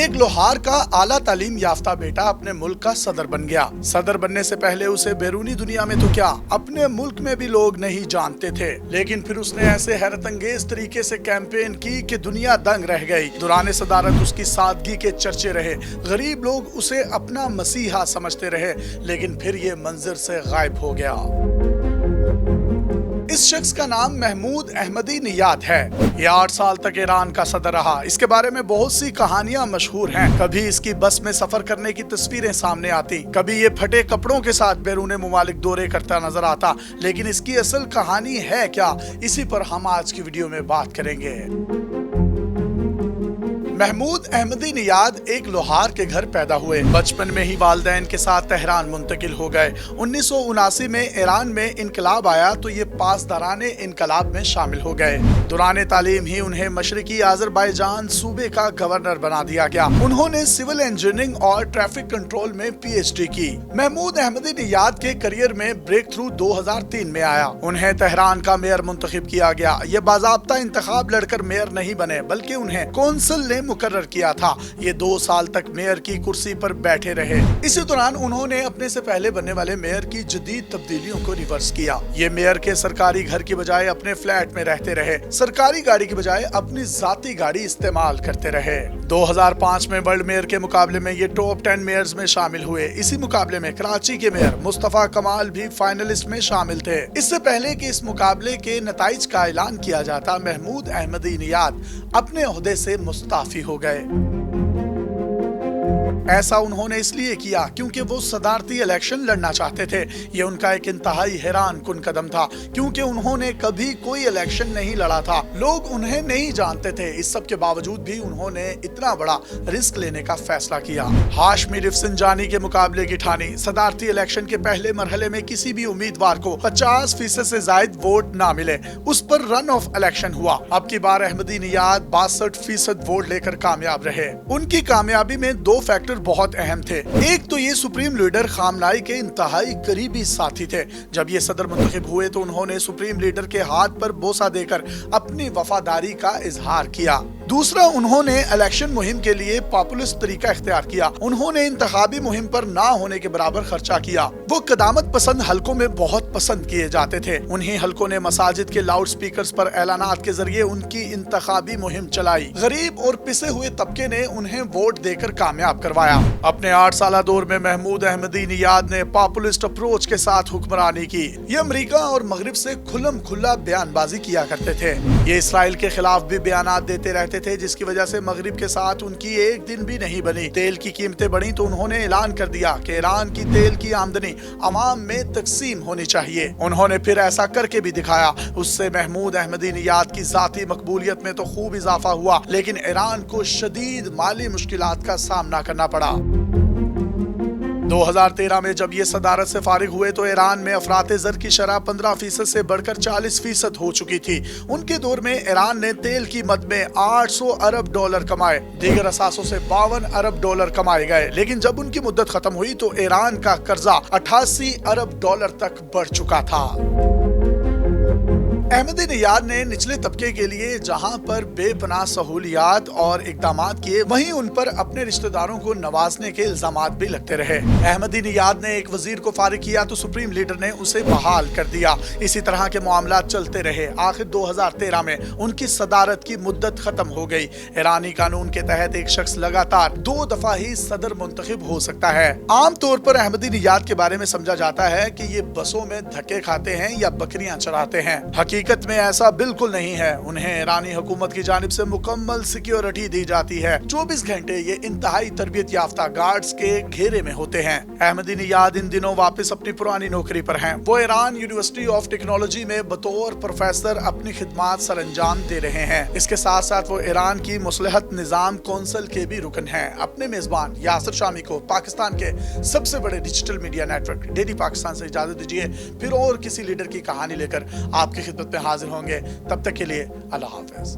ایک لوہار کا اعلیٰ تعلیم یافتہ بیٹا اپنے ملک کا صدر بن گیا۔ صدر بننے سے پہلے اسے بیرونی دنیا میں تو کیا اپنے ملک میں بھی لوگ نہیں جانتے تھے، لیکن پھر اس نے ایسے حیرت انگیز طریقے سے کیمپین کی کہ دنیا دنگ رہ گئی۔ دوران صدارت اس کی سادگی کے چرچے رہے، غریب لوگ اسے اپنا مسیحا سمجھتے رہے، لیکن پھر یہ منظر سے غائب ہو گیا۔ اس شخص کا نام محمود احمدی نیاد ہے۔ یہ 8 سال تک ایران کا صدر رہا۔ اس کے بارے میں بہت سی کہانیاں مشہور ہیں۔ کبھی اس کی بس میں سفر کرنے کی تصویریں سامنے آتی، کبھی یہ پھٹے کپڑوں کے ساتھ بیرون ممالک دورے کرتا نظر آتا، لیکن اس کی اصل کہانی ہے کیا، اسی پر ہم آج کی ویڈیو میں بات کریں گے۔ محمود احمدی نیاد ایک لوہار کے گھر پیدا ہوئے۔ بچپن میں ہی والدین کے ساتھ تہران منتقل ہو گئے۔ 1979 میں ایران میں انقلاب آیا تو یہ پاسداران انقلاب میں شامل ہو گئے۔ دوران تعلیم ہی انہیں مشرقی آذربائیجان صوبے کا گورنر بنا دیا گیا۔ انہوں نے سول انجینئرنگ اور ٹریفک کنٹرول میں PhD کی۔ محمود احمدی نیاد کے کریئر میں بریک تھرو 2003 میں آیا۔ انہیں تہران کا میئر منتخب کیا گیا۔ یہ باضابطہ انتخاب لڑ کر میئر نہیں بنے، بلکہ انہیں کونسل نے مقرر کیا تھا۔ یہ 2 سال تک میئر کی کرسی پر بیٹھے رہے۔ اسی دوران انہوں نے اپنے سے پہلے بننے والے میئر کی جدید تبدیلیوں کو ریورس کیا۔ یہ میئر کے سرکاری گھر کی بجائے اپنے فلیٹ میں رہتے رہے، سرکاری گاڑی کی بجائے اپنی ذاتی گاڑی استعمال کرتے رہے۔ 2005 میں ورلڈ میئر کے مقابلے میں یہ ٹاپ 10 میئرز میں شامل ہوئے۔ اسی مقابلے میں کراچی کے میئر مصطفیٰ کمال بھی فائنلسٹ میں شامل تھے۔ اس سے پہلے کہ اس مقابلے کے نتائج کا اعلان کیا جاتا، محمود احمدی نیاد اپنے عہدے سے مستعفی ہو گئے۔ ایسا انہوں نے اس لیے کیا کیونکہ وہ صدارتی الیکشن لڑنا چاہتے تھے۔ یہ ان کا ایک انتہائی حیران کن قدم تھا، کیونکہ انہوں نے کبھی کوئی الیکشن نہیں لڑا تھا، لوگ انہیں نہیں جانتے تھے۔ اس سب کے باوجود بھی انہوں نے اتنا بڑا رسک لینے کا فیصلہ کیا۔ ہاشمی رفسنجانی کے مقابلے کی ٹھانی۔ صدارتی الیکشن کے پہلے مرحلے میں کسی بھی امیدوار کو 50% سے زائد ووٹ نہ ملے، اس پر رن آف الیکشن ہوا۔ اب کی بار احمدی نیاد 62% ووٹ لے کر کامیاب رہے۔ ان کی کامیابی میں 2 فیکٹر بہت اہم تھے۔ ایک تو یہ سپریم لیڈر خامنائی کے انتہائی قریبی ساتھی تھے۔ جب یہ صدر منتخب ہوئے تو انہوں نے سپریم لیڈر کے ہاتھ پر بوسہ دے کر اپنی وفاداری کا اظہار کیا۔ دوسرا، انہوں نے الیکشن مہم کے لیے پاپولسٹ طریقہ اختیار کیا۔ انہوں نے انتخابی مہم پر نہ ہونے کے برابر خرچہ کیا۔ وہ قدامت پسند حلقوں میں بہت پسند کیے جاتے تھے۔ انہی حلقوں نے مساجد کے لاؤڈ سپیکرز پر اعلانات کے ذریعے ان کی انتخابی مہم چلائی۔ غریب اور پسے ہوئے طبقے نے انہیں ووٹ دے کر کامیاب کروایا۔ اپنے 8 سالہ دور میں محمود احمدی نیاد نے پاپولسٹ اپروچ کے ساتھ حکمرانی کی۔ یہ امریکہ اور مغرب سے کھلم کھلا بیان بازی کیا کرتے تھے۔ یہ اسرائیل کے خلاف بھی بیانات دیتے رہتے تھے، جس کی وجہ سے مغرب کے ساتھ ان کی ایک دن بھی نہیں بنی۔ تیل کی قیمتیں بڑھیں تو انہوں نے اعلان کر دیا کہ ایران کی تیل کی آمدنی عوام میں تقسیم ہونی چاہیے۔ انہوں نے پھر ایسا کر کے بھی دکھایا۔ اس سے محمود احمدی نیاد کی ذاتی مقبولیت میں تو خوب اضافہ ہوا، لیکن ایران کو شدید مالی مشکلات کا سامنا کرنا پڑا۔ 2013 میں جب یہ صدارت سے فارغ ہوئے تو ایران میں افراط زر کی شرح 15% سے بڑھ کر 40% ہو چکی تھی۔ ان کے دور میں ایران نے تیل کی مد میں $800 ارب کمائے، دیگر اثاثوں سے $52 ارب کمائے گئے، لیکن جب ان کی مدت ختم ہوئی تو ایران کا قرضہ $88 ارب تک بڑھ چکا تھا۔ احمدی نیاد نے نچلے طبقے کے لیے جہاں پر بے پناہ سہولیات اور اقدامات کیے، وہیں ان پر اپنے رشتہ داروں کو نوازنے کے الزامات بھی لگتے رہے۔ احمدی نیاد نے ایک وزیر کو فارغ کیا تو سپریم لیڈر نے اسے بحال کر دیا۔ اسی طرح کے معاملات چلتے رہے۔ آخر 2013 میں ان کی صدارت کی مدت ختم ہو گئی۔ ایرانی قانون کے تحت ایک شخص لگاتار 2 دفعہ ہی صدر منتخب ہو سکتا ہے۔ عام طور پر احمدی نیاد کے بارے میں سمجھا جاتا ہے کہ یہ بسوں میں دھکے کھاتے ہیں یا بکریاں چراتے ہیں۔ حقیقت میں ایسا بالکل نہیں ہے۔ انہیں ایرانی حکومت کی جانب سے مکمل سیکیورٹی دی جاتی ہے۔ 24 گھنٹے یہ انتہائی تربیت یافتہ گارڈز کے گھیرے میں ہوتے ہیں۔ احمدی نیاد ان دنوں واپس اپنی پرانی نوکری پر ہیں۔ وہ ایران یونیورسٹی آف ٹیکنالوجی میں بطور پروفیسر اپنی خدمات سر انجام دے رہے ہیں۔ اس کے ساتھ ساتھ وہ ایران کی مصلحت نظام کونسل کے بھی رکن ہیں۔ اپنے میزبان یاسر شامی کو پاکستان کے سب سے بڑے digital media network daily Pakistan سے اجازت دیجیے، پھر اور کسی لیڈر کی کہانی لے کر آپ کی خدمت میں حاضر ہوں گے۔ تب تک کے لیے اللہ حافظ۔